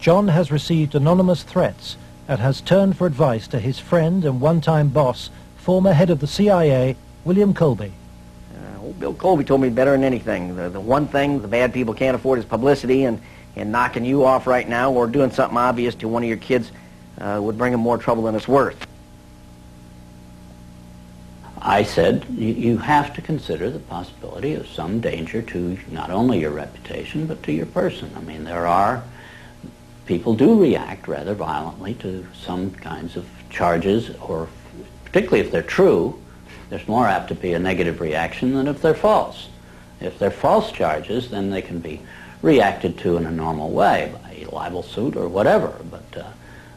John has received anonymous threats and has turned for advice to his friend and one-time boss, former head of the CIA, William Colby. Old Bill Colby told me better than anything. The one thing the bad people can't afford is publicity, and knocking you off right now or doing something obvious to one of your kids would bring them more trouble than it's worth. I said, you have to consider the possibility of some danger to not only your reputation, but to your person. I mean, people do react rather violently to some kinds of charges, or particularly if they're true, there's more apt to be a negative reaction than if they're false. If they're false charges, then they can be reacted to in a normal way, by a libel suit or whatever. But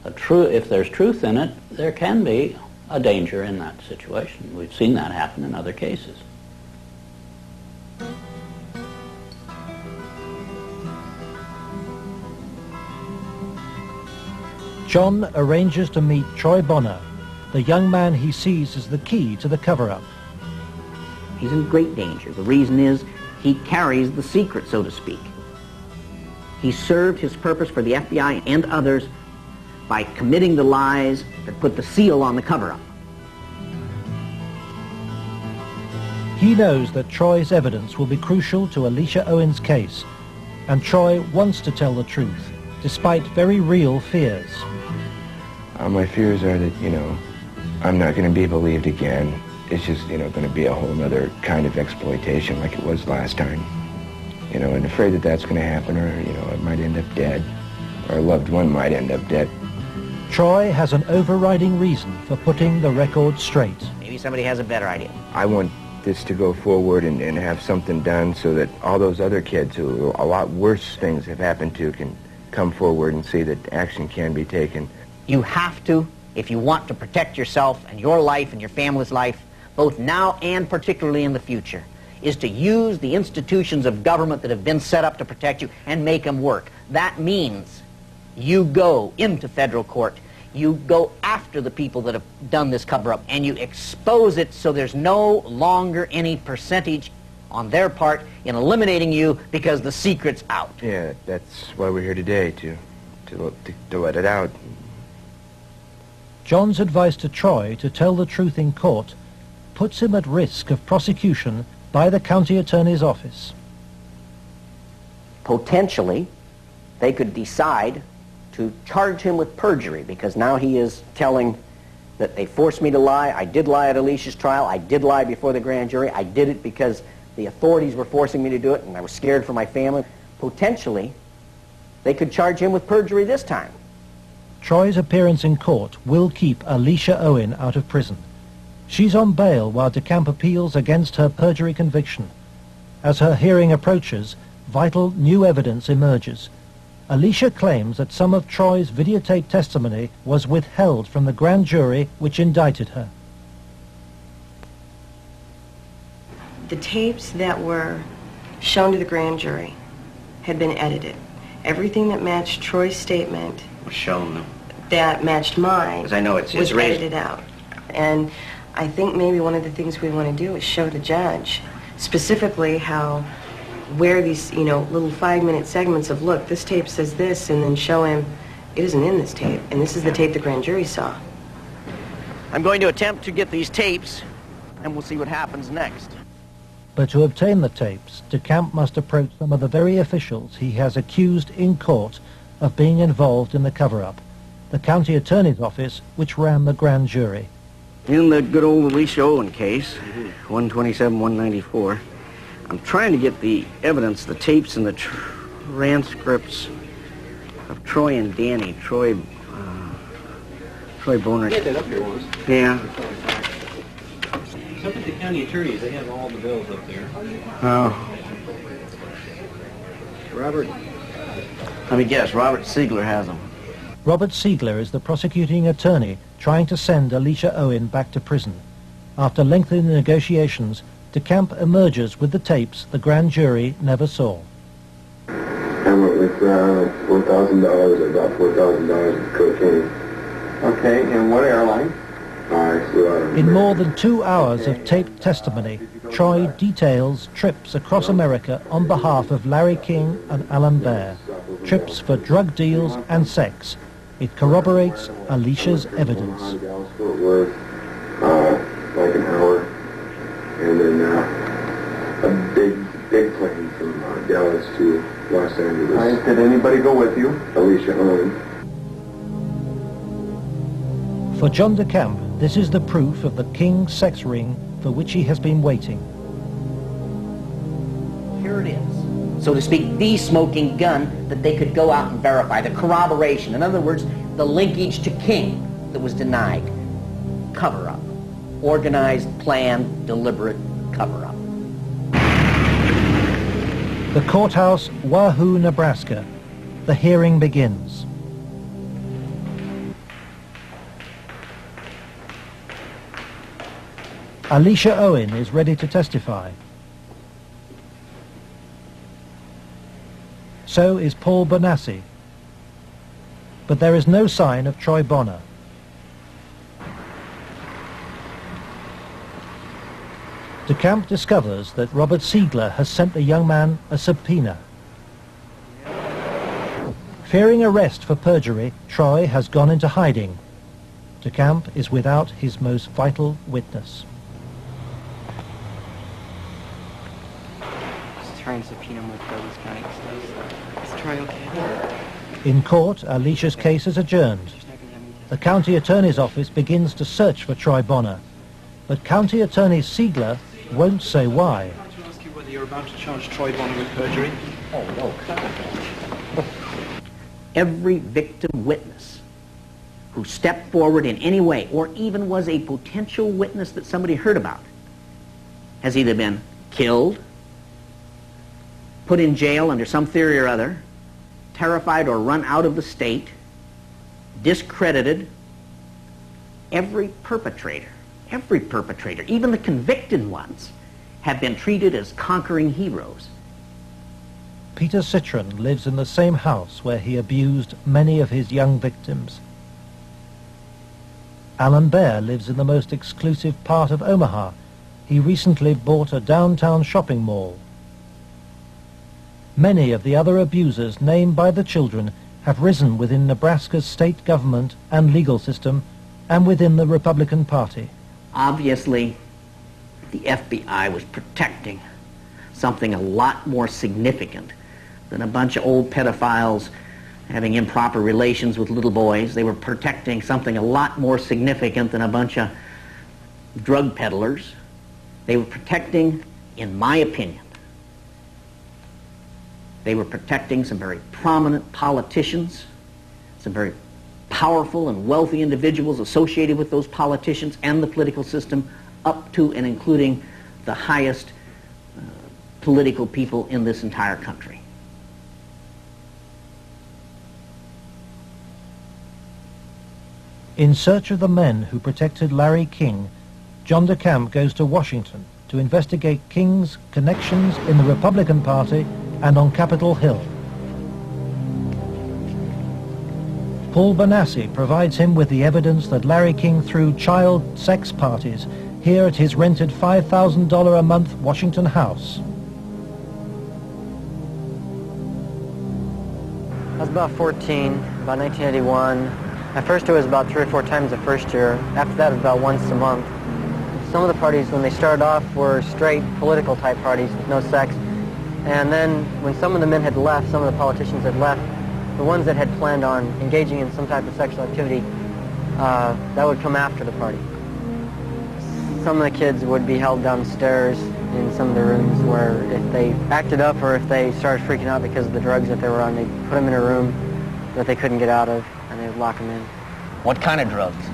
if there's truth in it, there can be a danger in that situation. We've seen that happen in other cases. John arranges to meet Troy Bonner, the young man he sees as the key to the cover-up. He's in great danger. The reason is he carries the secret, so to speak. He served his purpose for the FBI and others by committing the lies that put the seal on the cover-up. He knows that Troy's evidence will be crucial to Alicia Owen's case, and Troy wants to tell the truth, despite very real fears. My fears are that, I'm not going to be believed again. It's just, going to be a whole other kind of exploitation like it was last time. And afraid that that's going to happen, or, I might end up dead, or a loved one might end up dead. Troy has an overriding reason for putting the record straight. Maybe somebody has a better idea. I want this to go forward and have something done so that all those other kids who a lot worse things have happened to can come forward and see that action can be taken. You have to, if you want to protect yourself and your life and your family's life, both now and particularly in the future, is to use the institutions of government that have been set up to protect you and make them work. That means you go into federal court, you go after the people that have done this cover-up, and you expose it so there's no longer any percentage on their part in eliminating you because the secret's out. Yeah, that's why we're here today, to let it out. John's advice to Troy to tell the truth in court puts him at risk of prosecution by the county attorney's office. Potentially, they could decide to charge him with perjury, because now he is telling that they forced me to lie. I did lie at Alicia's trial. I did lie before the grand jury. I did it because the authorities were forcing me to do it, and I was scared for my family. Potentially, they could charge him with perjury this time. Troy's appearance in court will keep Alicia Owen out of prison. She's on bail while DeCamp appeals against her perjury conviction. As her hearing approaches, vital new evidence emerges. Alicia claims that some of Troy's videotaped testimony was withheld from the grand jury which indicted her. The tapes that were shown to the grand jury had been edited. Everything that matched Troy's statement Was shown. that matched mine, Because I know it's was raised. edited out. And I think maybe one of the things we want to do is show the judge specifically where these, little 5-minute segments of, look, this tape says this, and then show him it isn't in this tape, and this is the tape the grand jury saw. I'm going to attempt to get these tapes, and we'll see what happens next. But to obtain the tapes, DeCamp must approach some of the very officials he has accused in court of being involved in the cover-up, the county attorney's office which ran the grand jury. In the good old Alicia Owen case, 127-194, I'm trying to get the evidence, the tapes and the transcripts of Troy and Danny. Troy Boner. Get that up here once. Yeah. It's up at the county attorneys. They have all the bills up there. Oh. Robert. Let me guess, Robert Siegler has them. Robert Siegler is the prosecuting attorney trying to send Alicia Owen back to prison. After lengthy negotiations, DeCamp emerges with the tapes the grand jury never saw. I went with $4,000, about $4,000 of cocaine. Okay, and what airline? In more than 2 hours of taped testimony, Troy details trips across America on behalf of Larry King and Alan Baer. Trips for drug deals and sex. It corroborates Alicia's evidence. Like an hour, and then a big plane from Dallas to Los Angeles. Did anybody go with you? Alicia Owen. For John DeCamp, this is the proof of the King sex ring for which he has been waiting. Here it is, so to speak, the smoking gun that they could go out and verify, the corroboration. In other words, the linkage to King that was denied. Cover-up. Organized, planned, deliberate cover-up. The courthouse, Wahoo, Nebraska. The hearing begins. Alicia Owen is ready to testify. So is Paul Bonassi. But there is no sign of Troy Bonner. DeCamp discovers that Robert Siegler has sent the young man a subpoena. Fearing arrest for perjury, Troy has gone into hiding. DeCamp is without his most vital witness. Let's try and subpoena him with those guys. Is Troy okay? In court, Alicia's case is adjourned. The county attorney's office begins to search for Troy Bonner, but County Attorney Siegler won't say why. Can I ask you whether you're about to charge Troy Bonner with perjury? Oh, no. Every victim witness who stepped forward in any way, or even was a potential witness that somebody heard about, has either been killed, put in jail under some theory or other, terrified or run out of the state, discredited. Every perpetrator, even the convicted ones, have been treated as conquering heroes. Peter Citron lives in the same house where he abused many of his young victims. Alan Baer lives in the most exclusive part of Omaha. He recently bought a downtown shopping mall. Many of the other abusers named by the children have risen within Nebraska's state government and legal system and within the Republican Party. Obviously, the FBI was protecting something a lot more significant than a bunch of old pedophiles having improper relations with little boys. They were protecting something a lot more significant than a bunch of drug peddlers. They were protecting, in my opinion, they were protecting some very prominent politicians, some very powerful and wealthy individuals associated with those politicians and the political system, up to and including the highest political people in this entire country. In search of the men who protected Larry King, John DeCamp goes to Washington to investigate King's connections in the Republican Party and on Capitol Hill. Paul Bonassi provides him with the evidence that Larry King threw child sex parties here at his rented $5,000 a month Washington house. I was about 14, about 1981. At first it was about 3 or 4 times the first year. After that it was about once a month. Some of the parties, when they started off, were straight political type parties with no sex. And then when some of the men had left, some of the politicians had left, the ones that had planned on engaging in some type of sexual activity, that would come after the party. Some of the kids would be held downstairs in some of the rooms where if they acted up or if they started freaking out because of the drugs that they were on, they'd put them in a room that they couldn't get out of, and they would lock them in. What kind of drugs?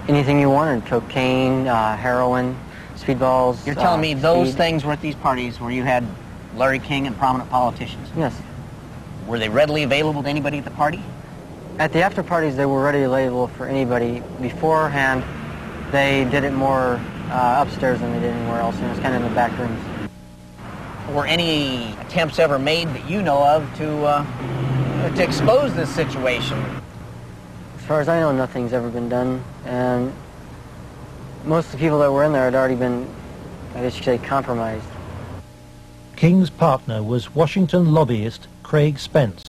Anything you wanted: cocaine, heroin, speedballs. You're telling me those speed. things were at these parties where you had Larry King and prominent politicians? Yes. Were they readily available to anybody at the party? At the after parties, they were readily available for anybody. Beforehand, they did it more upstairs than they did anywhere else. It was kind of in the back rooms. Were any attempts ever made that you know of to expose this situation? As far as I know, nothing's ever been done. And Most of the people that were in there had already been, I guess you could say, compromised. King's partner was Washington lobbyist Craig Spence,